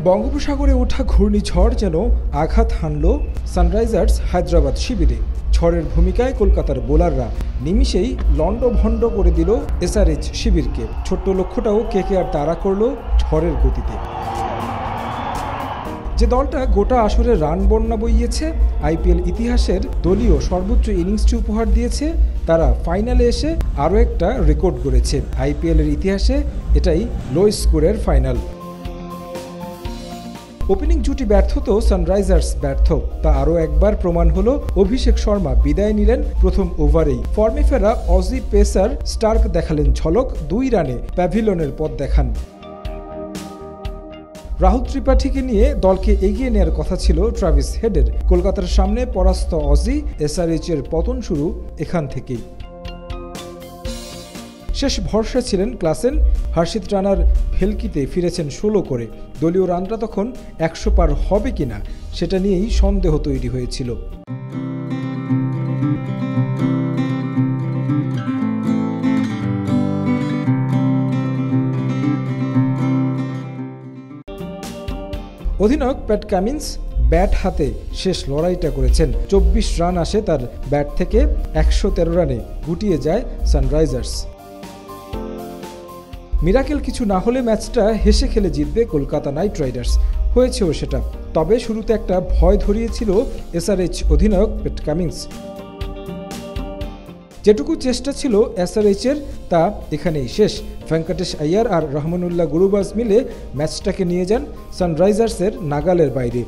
বঙ্গোপসাগরে ওঠা ঘূর্ণিঝড় যেন আঘাত হানল সানরাইজার্স হায়দ্রাবাদ শিবিরে। ঝড়ের ভূমিকায় কলকাতার বোলাররা নিমিষেই লণ্ডভণ্ড করে দিল এসআরএইচ শিবিরকে। ছোট্ট লক্ষ্যটাও কেকেআর তাড়া করল ঝড়ের গতিতে। যে দলটা গোটা আসরে রান বন্যা বইয়েছে, আইপিএল ইতিহাসের দলীয় সর্বোচ্চ ইনিংসটি উপহার দিয়েছে, তারা ফাইনালে এসে আরও একটা রেকর্ড গড়েছে। আইপিএলের ইতিহাসে এটাই লো স্কোরের ফাইনাল। ওপেনিং জুটি ব্যর্থ তো সানরাইজার্স ব্যর্থ, তা আরও একবার প্রমাণ হলো। অভিষেক শর্মা বিদায় নিলেন প্রথম ওভারেই। ফর্মে ফেরা অজি পেসার স্টার্ক দেখালেন ঝলক, 2 রানে প্যাভিলিয়নের পথ দেখান। রাহুল ত্রিপাঠীকে নিয়ে দলকে এগিয়ে নেওয়ার কথা ছিল ট্রাভিস হেডের। কলকাতার সামনে পরাস্ত অজি, এসআরএইচের পতন শুরু এখান থেকেই। শেষ ভরসা ছিলেন ক্লাসেন। হর্ষিত রানার ভেলকিতে ফিরেছেন 16 করে। দলীয় রানটা তখন 100 পার হবে কিনা সেটা নিয়েই সন্দেহ তৈরি হয়েছিল। অধিনায়ক প্যাট কামিন্স ব্যাট হাতে শেষ লড়াইটা করেছেন। 24 রান আসে তার ব্যাট থেকে, 113 রানে গুটিয়ে যায় সানরাইজার্স। মিরাকেল কিছু না হলে ম্যাচটা হেসে খেলে জিতবে কলকাতা নাইট রাইডার্স, হয়েছেও সেটা। তবে শুরুতে একটা ভয় ধরিয়েছিল এসআরএইচ অধিনায়ক প্যাট কামিন্স। যেটুকু চেষ্টা ছিল এসআরএইচের তা এখানেই শেষ। ভেঙ্কটেশ আইয়ার আর রহমানুল্লাহ গুরুবাজ মিলে ম্যাচটাকে নিয়ে যান সানরাইজার্সের নাগালের বাইরে।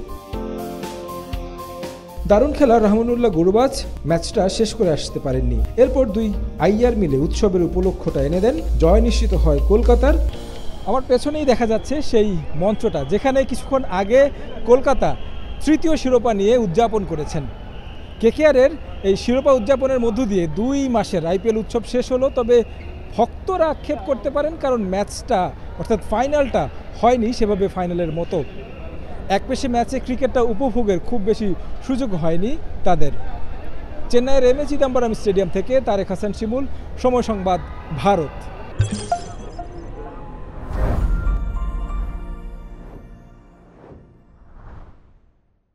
দারুণ খেলা রহমানুল্লাহ গুরুবাজ ম্যাচটা শেষ করে আসতে পারেননি। এরপর 2 আইয়ার মিলে উৎসবের উপলক্ষটা এনে দেন। জয় নিশ্চিত হয় কলকাতার। আমার পেছনেই দেখা যাচ্ছে সেই মঞ্চটা যেখানে কিছুক্ষণ আগে কলকাতা তৃতীয় শিরোপা নিয়ে উদযাপন করেছেন। কেকেআরের এই শিরোপা উদযাপনের মধ্য দিয়ে 2 মাসের আইপিএল উৎসব শেষ হলো। তবে ভক্তরা আক্ষেপ করতে পারেন, কারণ ম্যাচটা অর্থাৎ ফাইনালটা হয়নি সেভাবে ফাইনালের মতো। একপেশে ম্যাচে ক্রিকেটটা উপভোগের খুব বেশি সুযোগ হয়নি তাদের। চেন্নাইয়ের এমএ চিদাম্বরম স্টেডিয়াম থেকে তারেক হাসান শিমুল, সময় সংবাদ, ভারত।